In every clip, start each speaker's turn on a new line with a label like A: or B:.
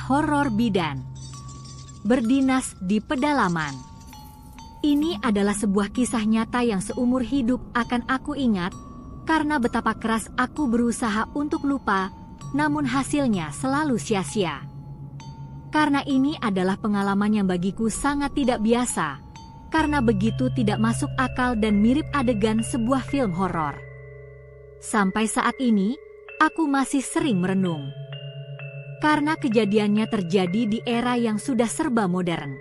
A: horor bidan. Berdinas di pedalaman. Ini adalah sebuah kisah nyata yang seumur hidup akan aku ingat, karena betapa keras aku berusaha untuk lupa, namun hasilnya selalu sia-sia. Karena ini adalah pengalaman yang bagiku sangat tidak biasa, karena begitu tidak masuk akal dan mirip adegan sebuah film horor. Sampai saat ini, aku masih sering merenung. Karena kejadiannya terjadi di era yang sudah serba modern.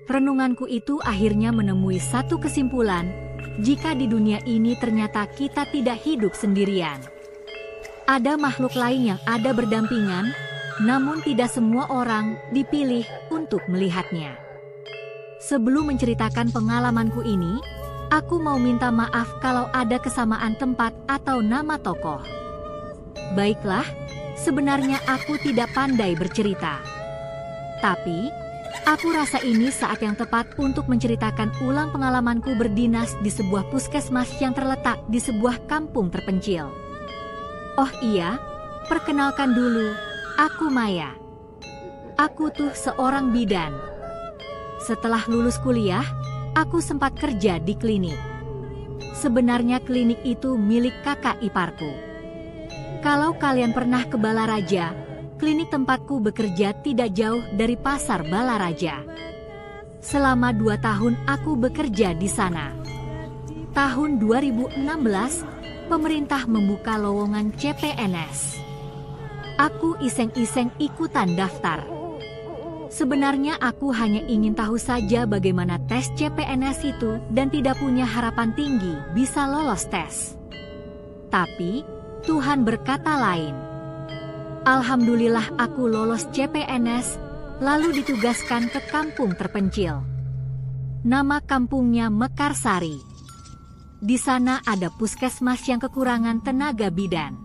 A: Renunganku itu akhirnya menemui satu kesimpulan, jika di dunia ini ternyata kita tidak hidup sendirian. Ada makhluk lain yang ada berdampingan, namun tidak semua orang dipilih untuk melihatnya. Sebelum menceritakan pengalamanku ini, aku mau minta maaf kalau ada kesamaan tempat atau nama tokoh. Baiklah, sebenarnya aku tidak pandai bercerita. Tapi, aku rasa ini saat yang tepat untuk menceritakan ulang pengalamanku berdinas di sebuah puskesmas yang terletak di sebuah kampung terpencil. Oh iya, perkenalkan dulu, aku Maya. Aku tuh seorang bidan. Setelah lulus kuliah, aku sempat kerja di klinik. Sebenarnya klinik itu milik kakak iparku. Kalau kalian pernah ke Balaraja, klinik tempatku bekerja tidak jauh dari pasar Balaraja. Selama 2 tahun aku bekerja di sana. Tahun 2016, pemerintah membuka lowongan CPNS. Aku iseng-iseng ikutan daftar. Sebenarnya aku hanya ingin tahu saja bagaimana tes CPNS itu dan tidak punya harapan tinggi bisa lolos tes. Tapi, Tuhan berkata lain. Alhamdulillah aku lolos CPNS, lalu ditugaskan ke kampung terpencil. Nama kampungnya Mekarsari. Di sana ada puskesmas yang kekurangan tenaga bidan.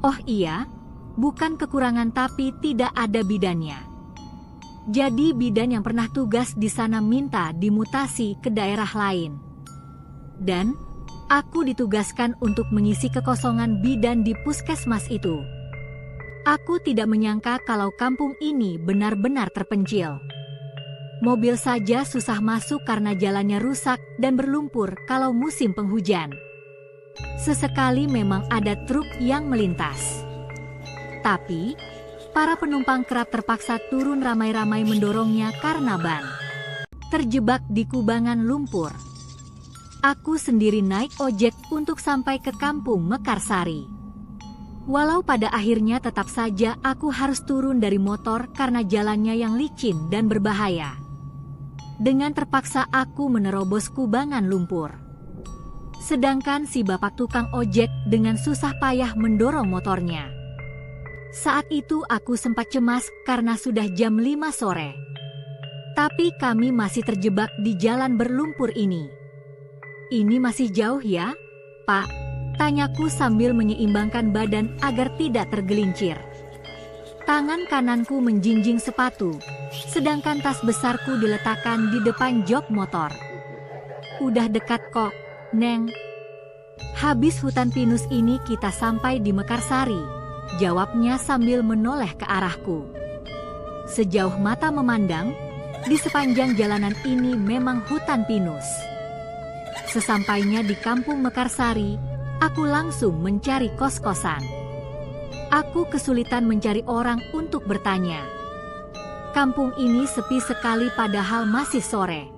A: Oh iya, bukan kekurangan tapi tidak ada bidannya. Jadi bidan yang pernah tugas di sana minta dimutasi ke daerah lain. Dan, aku ditugaskan untuk mengisi kekosongan bidan di puskesmas itu. Aku tidak menyangka kalau kampung ini benar-benar terpencil. Mobil saja susah masuk karena jalannya rusak dan berlumpur kalau musim penghujan. Sesekali memang ada truk yang melintas. Tapi, para penumpang kerap terpaksa turun ramai-ramai mendorongnya karena ban terjebak di kubangan lumpur. Aku sendiri naik ojek untuk sampai ke kampung Mekarsari. Walau pada akhirnya tetap saja aku harus turun dari motor karena jalannya yang licin dan berbahaya. Dengan terpaksa aku menerobos kubangan lumpur. Sedangkan si bapak tukang ojek dengan susah payah mendorong motornya. Saat itu aku sempat cemas karena sudah jam 5 sore. Tapi kami masih terjebak di jalan berlumpur ini. Ini masih jauh ya, Pak? Tanyaku sambil menyeimbangkan badan agar tidak tergelincir. Tangan kananku menjinjing sepatu, sedangkan tas besarku diletakkan di depan jok motor. Udah dekat kok, Neng. Habis hutan pinus ini kita sampai di Mekarsari, jawabnya sambil menoleh ke arahku. Sejauh mata memandang, di sepanjang jalanan ini memang hutan pinus. Sesampainya di kampung Mekarsari, aku langsung mencari kos-kosan. Aku kesulitan mencari orang untuk bertanya. Kampung ini sepi sekali padahal masih sore.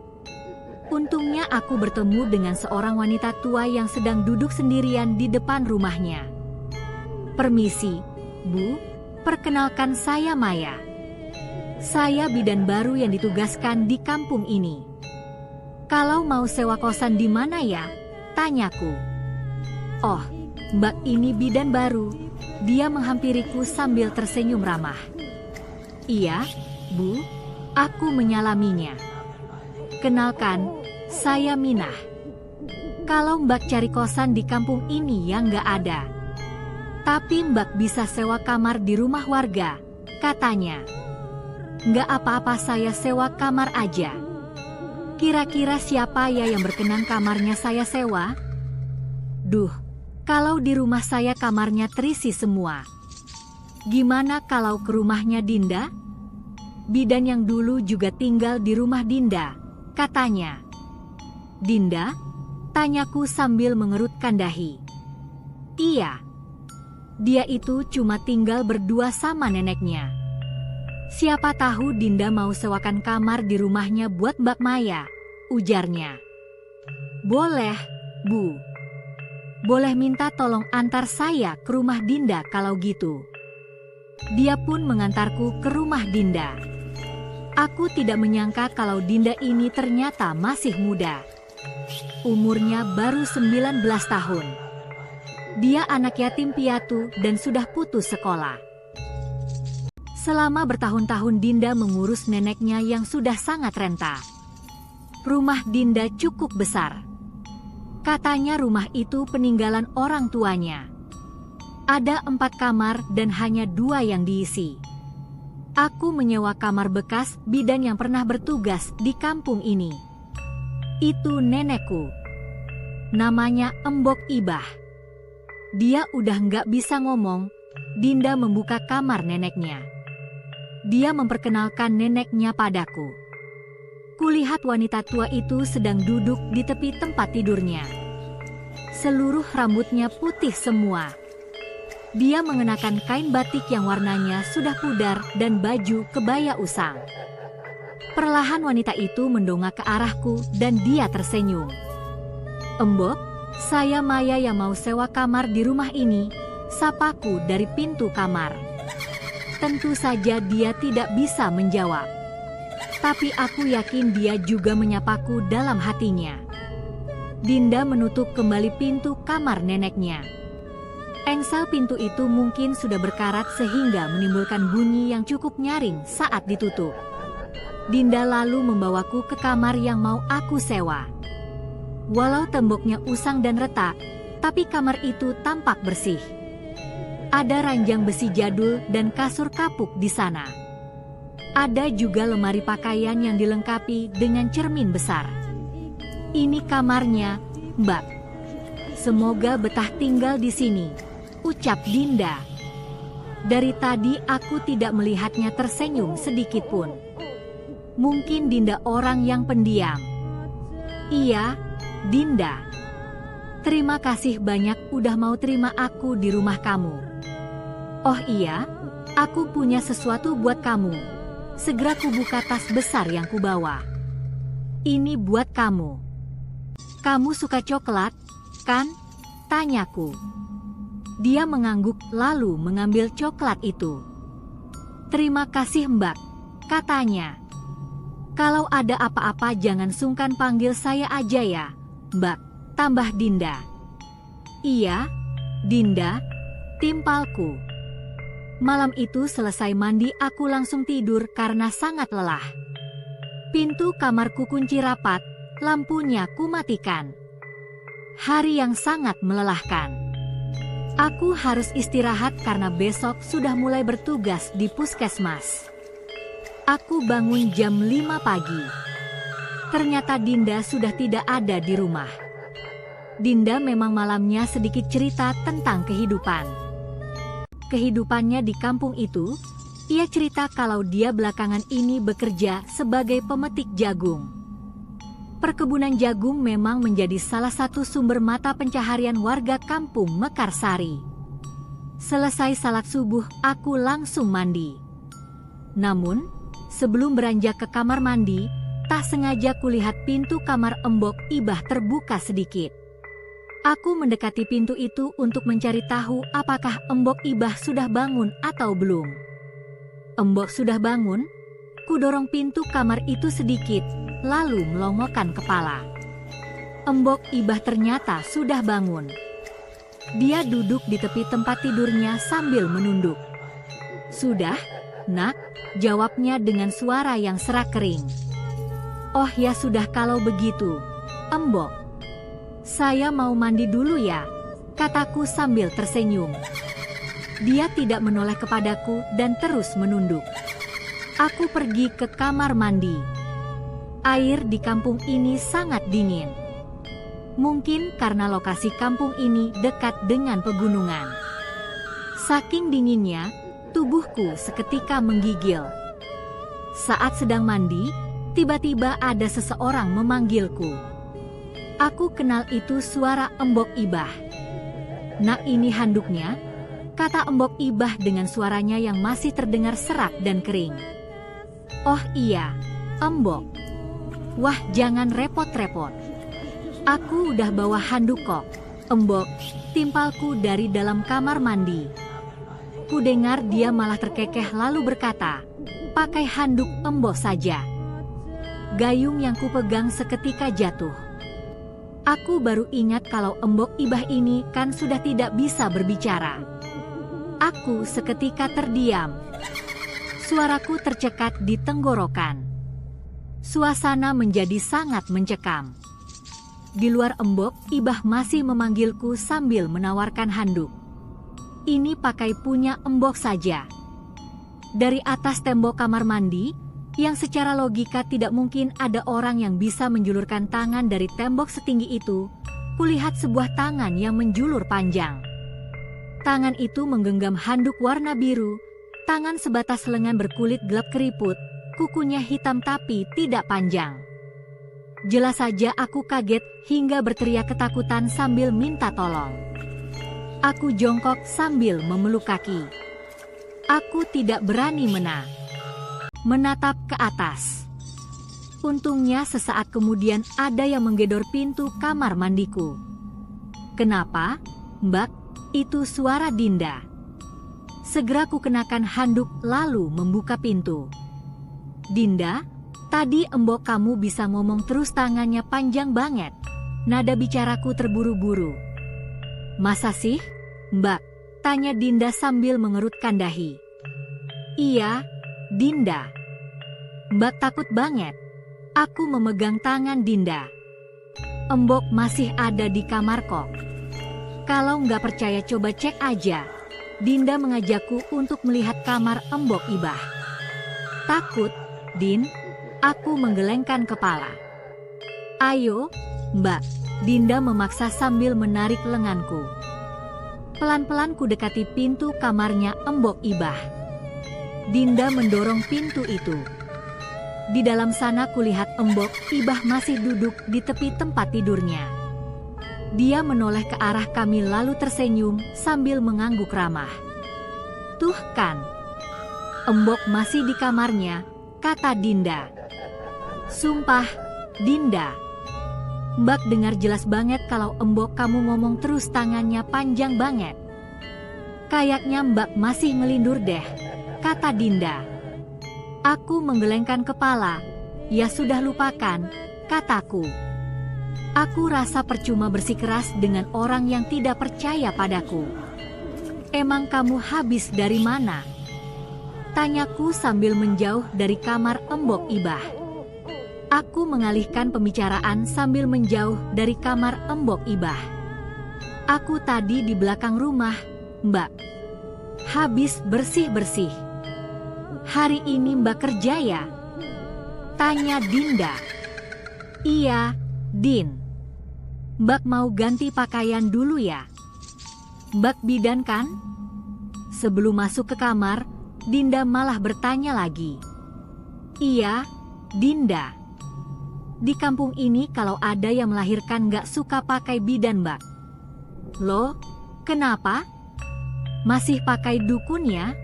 A: Untungnya aku bertemu dengan seorang wanita tua yang sedang duduk sendirian di depan rumahnya. Permisi, Bu, perkenalkan saya Maya. Saya bidan baru yang ditugaskan di kampung ini. Kalau mau sewa kosan di mana ya? Tanyaku. Oh, Mbak ini bidan baru. Dia menghampiriku sambil tersenyum ramah. Iya, Bu, aku menyalaminya. Kenalkan, saya Minah. Kalau Mbak cari kosan di kampung ini ya nggak ada. Tapi Mbak bisa sewa kamar di rumah warga, katanya. Nggak apa-apa saya sewa kamar aja. Kira-kira siapa ya yang berkenan kamarnya saya sewa? Duh. Kalau di rumah saya kamarnya terisi semua. Gimana kalau ke rumahnya Dinda? Bidan yang dulu juga tinggal di rumah Dinda, katanya. Dinda? Tanyaku sambil mengerutkan dahi. Iya. Dia itu cuma tinggal berdua sama neneknya. Siapa tahu Dinda mau sewakan kamar di rumahnya buat Mbak Maya, ujarnya. Boleh, Bu. Boleh minta tolong antar saya ke rumah Dinda kalau gitu. Dia pun mengantarku ke rumah Dinda. Aku tidak menyangka kalau Dinda ini ternyata masih muda. Umurnya baru 19 tahun. Dia anak yatim piatu dan sudah putus sekolah. Selama bertahun-tahun Dinda mengurus neneknya yang sudah sangat renta. Rumah Dinda cukup besar. Katanya rumah itu peninggalan orang tuanya. Ada 4 kamar dan hanya 2 yang diisi. Aku menyewa kamar bekas bidan yang pernah bertugas di kampung ini. Itu nenekku. Namanya Embok Ibah. Dia udah nggak bisa ngomong. Dinda membuka kamar neneknya. Dia memperkenalkan neneknya padaku. Kulihat wanita tua itu sedang duduk di tepi tempat tidurnya. Seluruh rambutnya putih semua. Dia mengenakan kain batik yang warnanya sudah pudar dan baju kebaya usang. Perlahan wanita itu mendongak ke arahku dan dia tersenyum. Embok, saya Maya yang mau sewa kamar di rumah ini, sapaku dari pintu kamar. Tentu saja dia tidak bisa menjawab. Tapi aku yakin dia juga menyapaku dalam hatinya. Dinda menutup kembali pintu kamar neneknya. Engsel pintu itu mungkin sudah berkarat sehingga menimbulkan bunyi yang cukup nyaring saat ditutup. Dinda lalu membawaku ke kamar yang mau aku sewa. Walau temboknya usang dan retak, tapi kamar itu tampak bersih. Ada ranjang besi jadul dan kasur kapuk di sana. Ada juga lemari pakaian yang dilengkapi dengan cermin besar. Ini kamarnya, Mbak. Semoga betah tinggal di sini, ucap Dinda. Dari tadi aku tidak melihatnya tersenyum sedikit pun. Mungkin Dinda orang yang pendiam. Iya, Dinda. Terima kasih banyak udah mau terima aku di rumah kamu. Oh iya, aku punya sesuatu buat kamu. Segera kubuka tas besar yang kubawa. Ini buat kamu. Kamu suka coklat, kan? Tanyaku. Dia mengangguk lalu mengambil coklat itu. Terima kasih Mbak, katanya. Kalau ada apa-apa jangan sungkan panggil saya aja ya, Mbak, tambah Dinda. Iya, Dinda, timpalku. Malam itu selesai mandi aku langsung tidur karena sangat lelah. Pintu kamarku kunci rapat, lampunya kumatikan. Hari yang sangat melelahkan. Aku harus istirahat karena besok sudah mulai bertugas di puskesmas. Aku bangun jam 5 pagi. Ternyata Dinda sudah tidak ada di rumah. Dinda memang malamnya sedikit cerita tentang kehidupan. Kehidupannya di kampung itu, ia cerita kalau dia belakangan ini bekerja sebagai pemetik jagung. Perkebunan jagung memang menjadi salah satu sumber mata pencaharian warga kampung Mekarsari. Selesai salat subuh, aku langsung mandi. Namun, sebelum beranjak ke kamar mandi, tak sengaja kulihat pintu kamar Embok Ibah terbuka sedikit. Aku mendekati pintu itu untuk mencari tahu apakah Embok Ibah sudah bangun atau belum. Embok sudah bangun? Kudorong pintu kamar itu sedikit, lalu melongokkan kepala. Embok Ibah ternyata sudah bangun. Dia duduk di tepi tempat tidurnya sambil menunduk. Sudah, Nak, jawabnya dengan suara yang serak kering. Oh ya sudah kalau begitu, Embok. Saya mau mandi dulu ya, kataku sambil tersenyum. Dia tidak menoleh kepadaku dan terus menunduk. Aku pergi ke kamar mandi. Air di kampung ini sangat dingin. Mungkin karena lokasi kampung ini dekat dengan pegunungan. Saking dinginnya, Tubuhku seketika menggigil. Saat sedang mandi, tiba-tiba ada seseorang memanggilku. Aku kenal itu suara Embok Ibah. "Nak, ini handuknya," kata Embok Ibah dengan suaranya yang masih terdengar serak dan kering. "Oh iya, Embok. Wah, jangan repot-repot. Aku udah bawa handuk kok, Embok," timpalku dari dalam kamar mandi. Kudengar dia malah terkekeh lalu berkata, "Pakai handuk Embok saja." Gayung yang kupegang seketika jatuh. Aku baru ingat kalau Embok Ibah ini kan sudah tidak bisa berbicara. Aku seketika terdiam. Suaraku tercekat di tenggorokan. Suasana menjadi sangat mencekam. Di luar Embok Ibah masih memanggilku sambil menawarkan handuk. Ini pakai punya Embok saja. Dari atas tembok kamar mandi, yang secara logika tidak mungkin ada orang yang bisa menjulurkan tangan dari tembok setinggi itu, kulihat sebuah tangan yang menjulur panjang. Tangan itu menggenggam handuk warna biru, tangan sebatas lengan berkulit gelap keriput, kukunya hitam tapi tidak panjang. Jelas saja aku kaget hingga berteriak ketakutan sambil minta tolong. Aku jongkok sambil memeluk kaki. Aku tidak berani menatap ke atas. Untungnya sesaat kemudian ada yang menggedor pintu kamar mandiku. "Kenapa, Mbak?" Itu suara Dinda. Segera ku kenakan handuk lalu membuka pintu. "Dinda, tadi Embok kamu bisa ngomong terus tangannya panjang banget." Nada bicaraku terburu-buru. "Masa sih, Mbak?" tanya Dinda sambil mengerutkan dahi. "Iya, Dinda. Mbak takut banget." Aku memegang tangan Dinda. "Embok masih ada di kamar kok. Kalau nggak percaya coba cek aja." Dinda mengajakku untuk melihat kamar Embok Ibah. "Takut, Din?" Aku menggelengkan kepala. "Ayo, Mbak." Dinda memaksa sambil menarik lenganku. Pelan-pelan ku dekati pintu kamarnya Embok Ibah. Dinda mendorong pintu itu. Di dalam sana kulihat Embok Ibah masih duduk di tepi tempat tidurnya. Dia menoleh ke arah kami lalu tersenyum sambil mengangguk ramah. "Tuh kan, Embok masih di kamarnya," kata Dinda. "Sumpah, Dinda. Mbak dengar jelas banget kalau Embok kamu ngomong terus tangannya panjang banget. Kayaknya Mbak masih ngelindur deh," kata Dinda. Aku menggelengkan kepala. "Ya sudah lupakan," kataku. Aku rasa percuma bersikeras dengan orang yang tidak percaya padaku. "Emang kamu habis dari mana?" tanyaku sambil menjauh dari kamar Embok Ibah. Aku mengalihkan pembicaraan sambil menjauh dari kamar Embok Ibah. "Aku tadi di belakang rumah, Mbak. Habis bersih-bersih." "Hari ini Mbak kerja ya?" tanya Dinda. "Iya, Din. Mbak mau ganti pakaian dulu ya? Mbak bidan kan?" Sebelum masuk ke kamar, Dinda malah bertanya lagi. "Iya, Dinda. Di kampung ini kalau ada yang melahirkan nggak suka pakai bidan, Mbak." "Loh, kenapa? Masih pakai dukun ya?"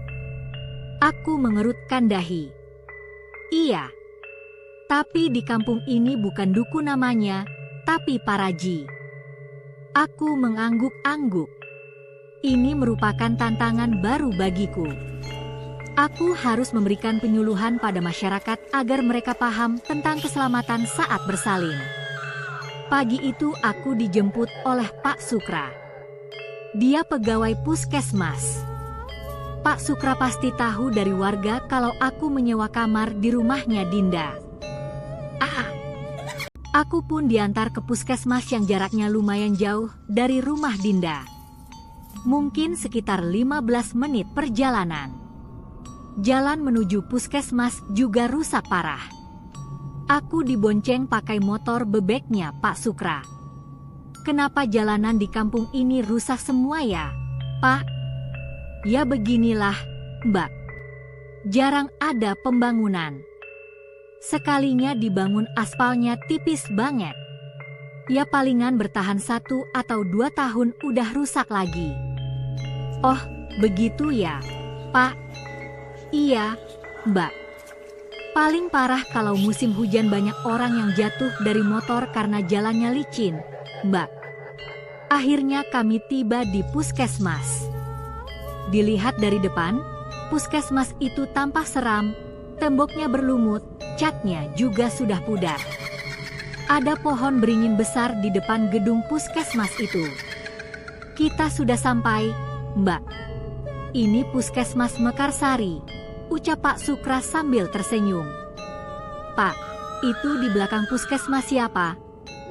A: Aku mengerutkan dahi. "Iya. Tapi di kampung ini bukan dukun namanya, tapi paraji." Aku mengangguk-angguk. Ini merupakan tantangan baru bagiku. Aku harus memberikan penyuluhan pada masyarakat agar mereka paham tentang keselamatan saat bersalin. Pagi itu aku dijemput oleh Pak Sukra. Dia pegawai puskesmas. Pak Sukra pasti tahu dari warga kalau aku menyewa kamar di rumahnya Dinda. Aku pun diantar ke puskesmas yang jaraknya lumayan jauh dari rumah Dinda. Mungkin sekitar 15 menit perjalanan. Jalan menuju puskesmas juga rusak parah. Aku dibonceng pakai motor bebeknya Pak Sukra. "Kenapa jalanan di kampung ini rusak semua ya, Pak?" "Ya beginilah, Mbak. Jarang ada pembangunan. Sekalinya dibangun aspalnya tipis banget. Ya palingan bertahan 1 atau 2 tahun udah rusak lagi. Oh, begitu ya, Pak? Iya, Mbak. Paling parah kalau musim hujan banyak orang yang jatuh dari motor karena jalannya licin, Mbak. Akhirnya kami tiba di puskesmas. Dilihat dari depan, puskesmas itu tampak seram, temboknya berlumut, catnya juga sudah pudar. Ada pohon beringin besar di depan gedung puskesmas itu. Kita sudah sampai, Mbak. Ini puskesmas Mekarsari, ucap Pak Sukra sambil tersenyum. Pak, itu di belakang puskesmas siapa?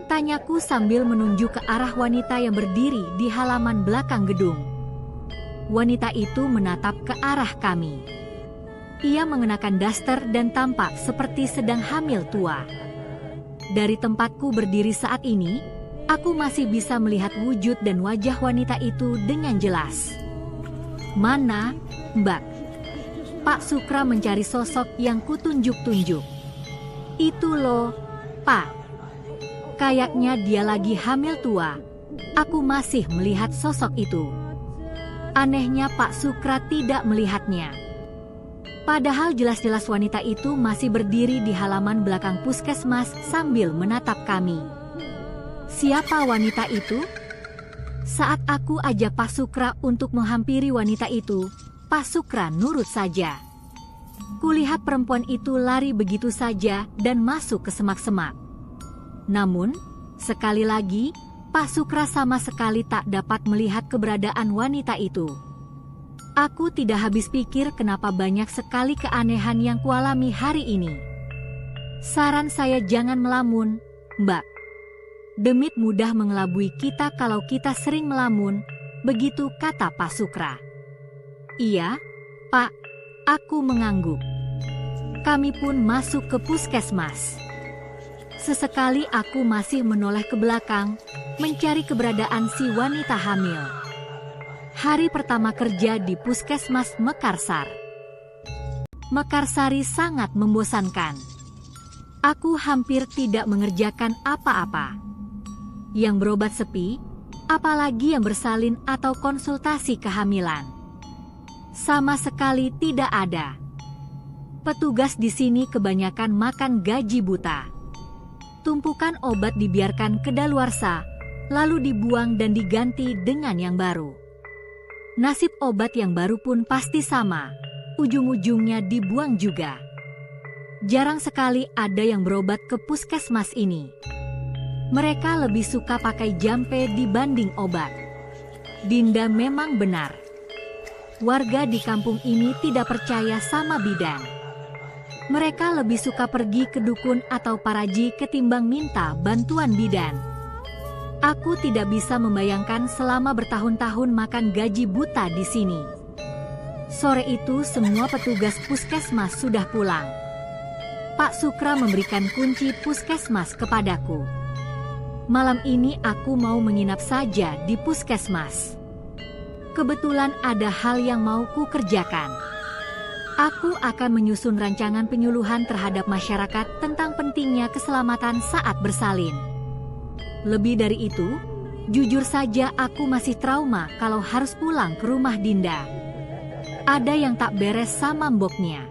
A: Tanyaku sambil menunjuk ke arah wanita yang berdiri di halaman belakang gedung. Wanita itu menatap ke arah kami. Ia mengenakan daster dan tampak seperti sedang hamil tua. Dari tempatku berdiri saat ini, aku masih bisa melihat wujud dan wajah wanita itu dengan jelas. Mana, Mbak? Pak Sukra mencari sosok yang kutunjuk-tunjuk. Itu loh, Pak. Kayaknya dia lagi hamil tua. Aku masih melihat sosok itu. Anehnya Pak Sukra tidak melihatnya. Padahal jelas-jelas wanita itu masih berdiri di halaman belakang puskesmas sambil menatap kami. Siapa wanita itu? Saat aku ajak Pak Sukra untuk menghampiri wanita itu, Pak Sukra nurut saja. Kulihat perempuan itu lari begitu saja dan masuk ke semak-semak. Namun, sekali lagi, Pak Sukra sama sekali tak dapat melihat keberadaan wanita itu. Aku tidak habis pikir kenapa banyak sekali keanehan yang kualami hari ini. Saran saya jangan melamun, Mbak. Demit mudah mengelabui kita kalau kita sering melamun, begitu kata Pak Sukra. Iya, Pak, aku mengangguk. Kami pun masuk ke puskesmas. Sesekali aku masih menoleh ke belakang, mencari keberadaan si wanita hamil. Hari pertama kerja di puskesmas Mekarsar. Mekarsari sangat membosankan. Aku hampir tidak mengerjakan apa-apa. Yang berobat sepi, apalagi yang bersalin atau konsultasi kehamilan. Sama sekali tidak ada. Petugas di sini kebanyakan makan gaji buta. Tumpukan obat dibiarkan kedaluarsa, lalu dibuang dan diganti dengan yang baru. Nasib obat yang baru pun pasti sama, ujung-ujungnya dibuang juga. Jarang sekali ada yang berobat ke puskesmas ini. Mereka lebih suka pakai jampe dibanding obat. Dinda memang benar. Warga di kampung ini tidak percaya sama bidan. Mereka lebih suka pergi ke dukun atau paraji ketimbang minta bantuan bidan. Aku tidak bisa membayangkan selama bertahun-tahun makan gaji buta di sini. Sore itu semua petugas puskesmas sudah pulang. Pak Sukra memberikan kunci puskesmas kepadaku. Malam ini aku mau menginap saja di puskesmas. Kebetulan ada hal yang mau ku kerjakan. Aku akan menyusun rancangan penyuluhan terhadap masyarakat tentang pentingnya keselamatan saat bersalin. Lebih dari itu, jujur saja aku masih trauma kalau harus pulang ke rumah Dinda. Ada yang tak beres sama mboknya.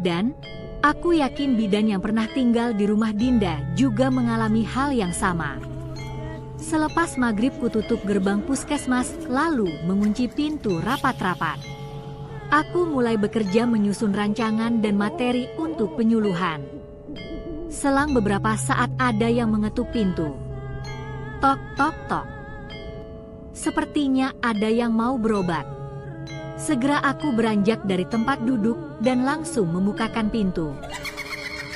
A: Dan, aku yakin bidan yang pernah tinggal di rumah Dinda juga mengalami hal yang sama. Selepas maghrib kututup gerbang puskesmas lalu mengunci pintu rapat-rapat. Aku mulai bekerja menyusun rancangan dan materi untuk penyuluhan. Selang beberapa saat ada yang mengetuk pintu. Tok, tok, tok. Sepertinya ada yang mau berobat. Segera aku beranjak dari tempat duduk dan langsung membukakan pintu.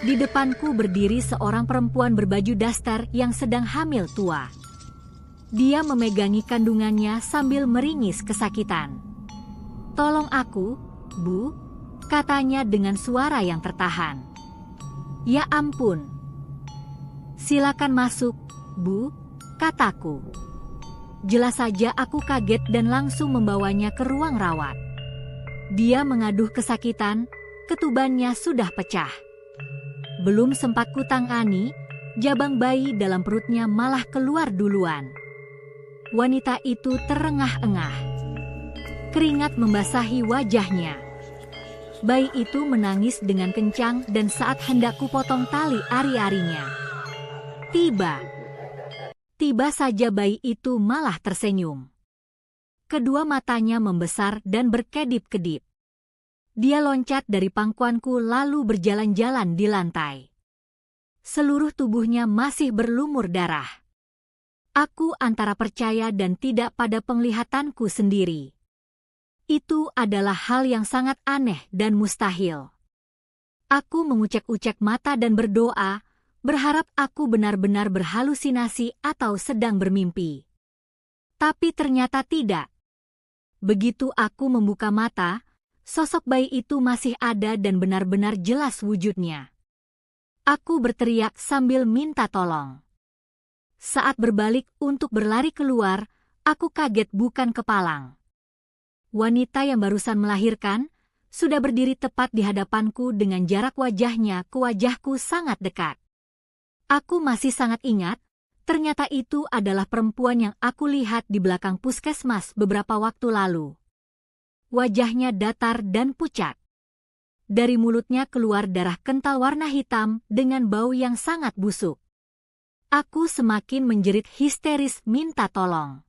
A: Di depanku berdiri seorang perempuan berbaju daster yang sedang hamil tua. Dia memegangi kandungannya sambil meringis kesakitan. "Tolong aku, Bu," katanya dengan suara yang tertahan. "Ya ampun." "Silakan masuk, Bu," kataku. Jelas saja aku kaget dan langsung membawanya ke ruang rawat. Dia mengaduh kesakitan, ketubannya sudah pecah. Belum sempat kutangani, jabang bayi dalam perutnya malah keluar duluan. Wanita itu terengah-engah. Keringat membasahi wajahnya. Bayi itu menangis dengan kencang dan saat hendak kupotong tali ari-arinya, tiba saja bayi itu malah tersenyum. Kedua matanya membesar dan berkedip-kedip. Dia loncat dari pangkuanku lalu berjalan-jalan di lantai. Seluruh tubuhnya masih berlumur darah. Aku antara percaya dan tidak pada penglihatanku sendiri. Itu adalah hal yang sangat aneh dan mustahil. Aku mengucek-ucek mata dan berdoa, berharap aku benar-benar berhalusinasi atau sedang bermimpi. Tapi ternyata tidak. Begitu aku membuka mata, sosok bayi itu masih ada dan benar-benar jelas wujudnya. Aku berteriak sambil minta tolong. Saat berbalik untuk berlari keluar, aku kaget bukan kepalang. Wanita yang barusan melahirkan sudah berdiri tepat di hadapanku dengan jarak wajahnya ke wajahku sangat dekat. Aku masih sangat ingat, ternyata itu adalah perempuan yang aku lihat di belakang puskesmas beberapa waktu lalu. Wajahnya datar dan pucat. Dari mulutnya keluar darah kental warna hitam dengan bau yang sangat busuk. Aku semakin menjerit histeris minta tolong.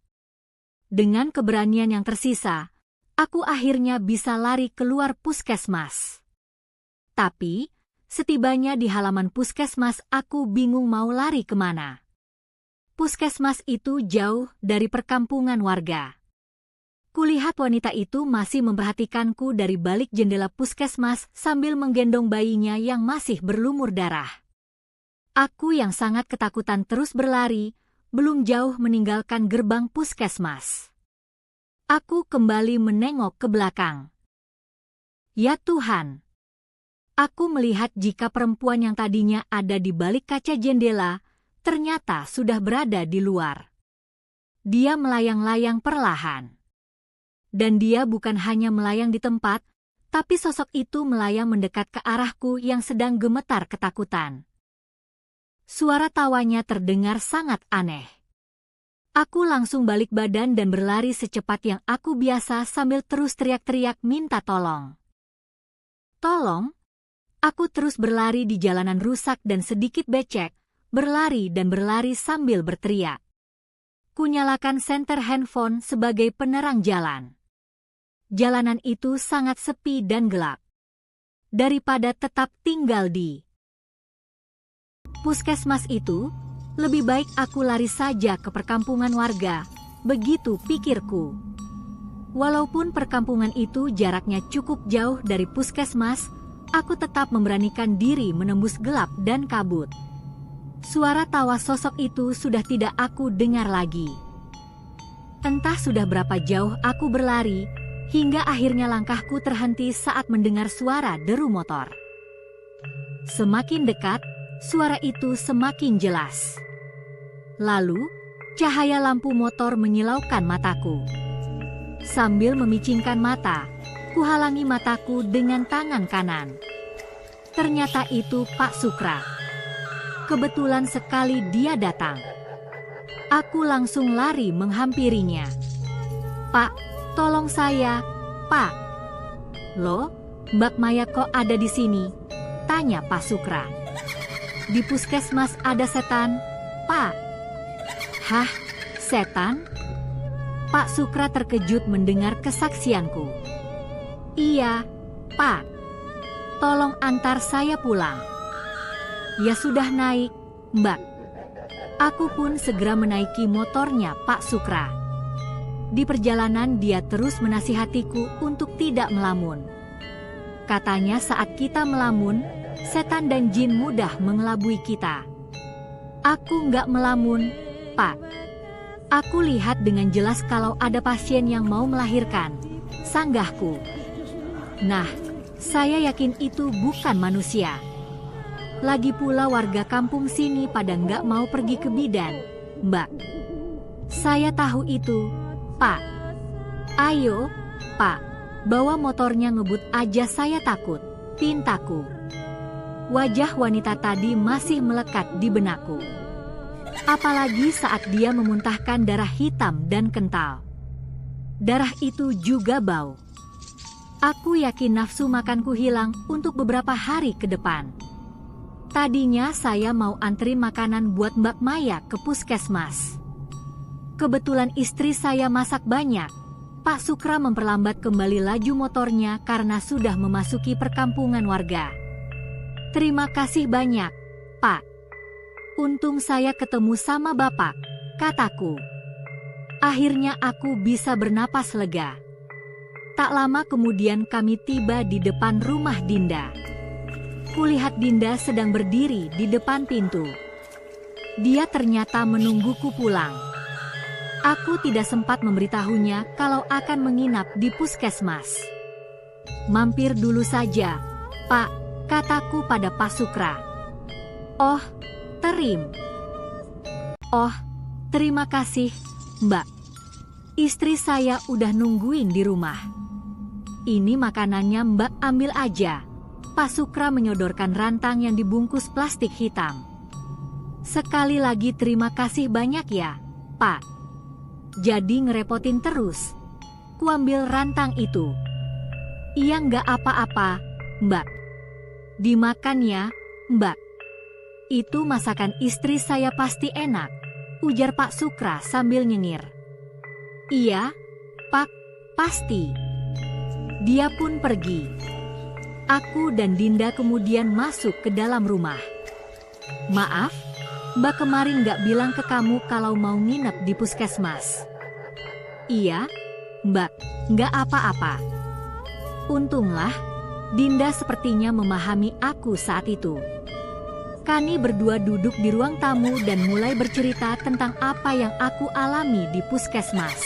A: Dengan keberanian yang tersisa, aku akhirnya bisa lari keluar puskesmas. Tapi, setibanya di halaman puskesmas aku bingung mau lari kemana. Puskesmas itu jauh dari perkampungan warga. Kulihat wanita itu masih memperhatikanku dari balik jendela puskesmas sambil menggendong bayinya yang masih berlumur darah. Aku yang sangat ketakutan terus berlari, belum jauh meninggalkan gerbang puskesmas. Aku kembali menengok ke belakang. Ya Tuhan! Aku melihat jika perempuan yang tadinya ada di balik kaca jendela, ternyata sudah berada di luar. Dia melayang-layang perlahan. Dan dia bukan hanya melayang di tempat, tapi sosok itu melayang mendekat ke arahku yang sedang gemetar ketakutan. Suara tawanya terdengar sangat aneh. Aku langsung balik badan dan berlari secepat yang aku biasa sambil terus teriak-teriak minta tolong. Tolong? Aku terus berlari di jalanan rusak dan sedikit becek, berlari dan berlari sambil berteriak. Kunyalakan senter handphone sebagai penerang jalan. Jalanan itu sangat sepi dan gelap. Daripada tetap tinggal di puskesmas itu, lebih baik aku lari saja ke perkampungan warga, begitu pikirku. Walaupun perkampungan itu jaraknya cukup jauh dari puskesmas, aku tetap memberanikan diri menembus gelap dan kabut. Suara tawa sosok itu sudah tidak aku dengar lagi. Entah sudah berapa jauh aku berlari, hingga akhirnya langkahku terhenti saat mendengar suara deru motor. Semakin dekat, suara itu semakin jelas. Lalu, cahaya lampu motor menyilaukan mataku. Sambil memicingkan mata, kuhalangi mataku dengan tangan kanan. Ternyata itu Pak Sukra. Kebetulan sekali dia datang. Aku langsung lari menghampirinya. Pak, tolong saya, Pak. Loh, Mbak Maya kok ada di sini? Tanya Pak Sukra. Di puskesmas ada setan, Pak. Hah, setan? Pak Sukra terkejut mendengar kesaksianku. Iya, Pak. Tolong antar saya pulang. Ya sudah naik, Mbak. Aku pun segera menaiki motornya Pak Sukra. Di perjalanan dia terus menasihatiku untuk tidak melamun. Katanya saat kita melamun, setan dan jin mudah mengelabui kita. Aku nggak melamun, Pak. Aku lihat dengan jelas kalau ada pasien yang mau melahirkan, sanggahku. Nah, saya yakin itu bukan manusia. Lagi pula warga kampung sini pada nggak mau pergi ke bidan, Mbak. Saya tahu itu, Pak. Ayo, Pak, Bawa motornya ngebut aja saya takut, pintaku. Wajah wanita tadi masih melekat di benakku. Apalagi saat dia memuntahkan darah hitam dan kental. Darah itu juga bau. Aku yakin nafsu makanku hilang untuk beberapa hari ke depan. Tadinya saya mau anterin makanan buat Mbak Maya ke puskesmas. Kebetulan istri saya masak banyak. Pak Sukra memperlambat kembali laju motornya karena sudah memasuki perkampungan warga. Terima kasih banyak, Pak. Untung saya ketemu sama Bapak, kataku. Akhirnya aku bisa bernapas lega. Tak lama kemudian kami tiba di depan rumah Dinda. Kulihat Dinda sedang berdiri di depan pintu. Dia ternyata menungguku pulang. Aku tidak sempat memberitahunya kalau akan menginap di puskesmas. Mampir dulu saja, Pak, kataku pada Pak Sukra. Oh, terima kasih, Mbak. Istri saya udah nungguin di rumah. Ini makanannya Mbak ambil aja. Pak Sukra menyodorkan rantang yang dibungkus plastik hitam. Sekali lagi terima kasih banyak ya, Pak. Jadi ngerepotin terus. Kuambil rantang itu. Iya nggak apa-apa, Mbak. Dimakan ya, Mbak. Itu masakan istri saya pasti enak, ujar Pak Sukra sambil nyengir. Iya, Pak, pasti. Dia pun pergi. Aku dan Dinda kemudian masuk ke dalam rumah. Maaf, Mbak kemarin nggak bilang ke kamu kalau mau nginep di puskesmas. Iya, Mbak, nggak apa-apa. Untunglah, Dinda sepertinya memahami aku saat itu. Kami berdua duduk di ruang tamu dan mulai bercerita tentang apa yang aku alami di puskesmas.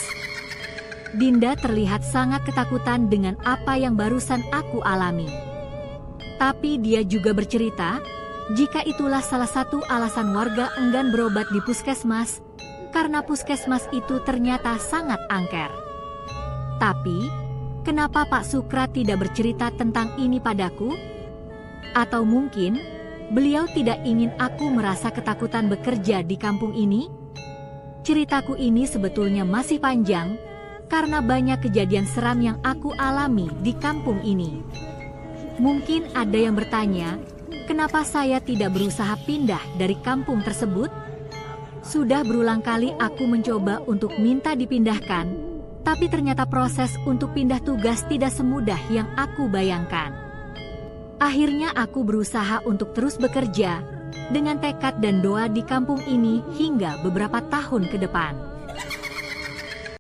A: Dinda terlihat sangat ketakutan dengan apa yang barusan aku alami. Tapi dia juga bercerita, jika itulah salah satu alasan warga enggan berobat di puskesmas, karena puskesmas itu ternyata sangat angker. Tapi, kenapa Pak Sukra tidak bercerita tentang ini padaku? Atau mungkin, beliau tidak ingin aku merasa ketakutan bekerja di kampung ini? Ceritaku ini sebetulnya masih panjang, karena banyak kejadian seram yang aku alami di kampung ini. Mungkin ada yang bertanya, kenapa saya tidak berusaha pindah dari kampung tersebut? Sudah berulang kali aku mencoba untuk minta dipindahkan, tapi ternyata proses untuk pindah tugas tidak semudah yang aku bayangkan. Akhirnya aku berusaha untuk terus bekerja, dengan tekad dan doa di kampung ini hingga beberapa tahun ke depan.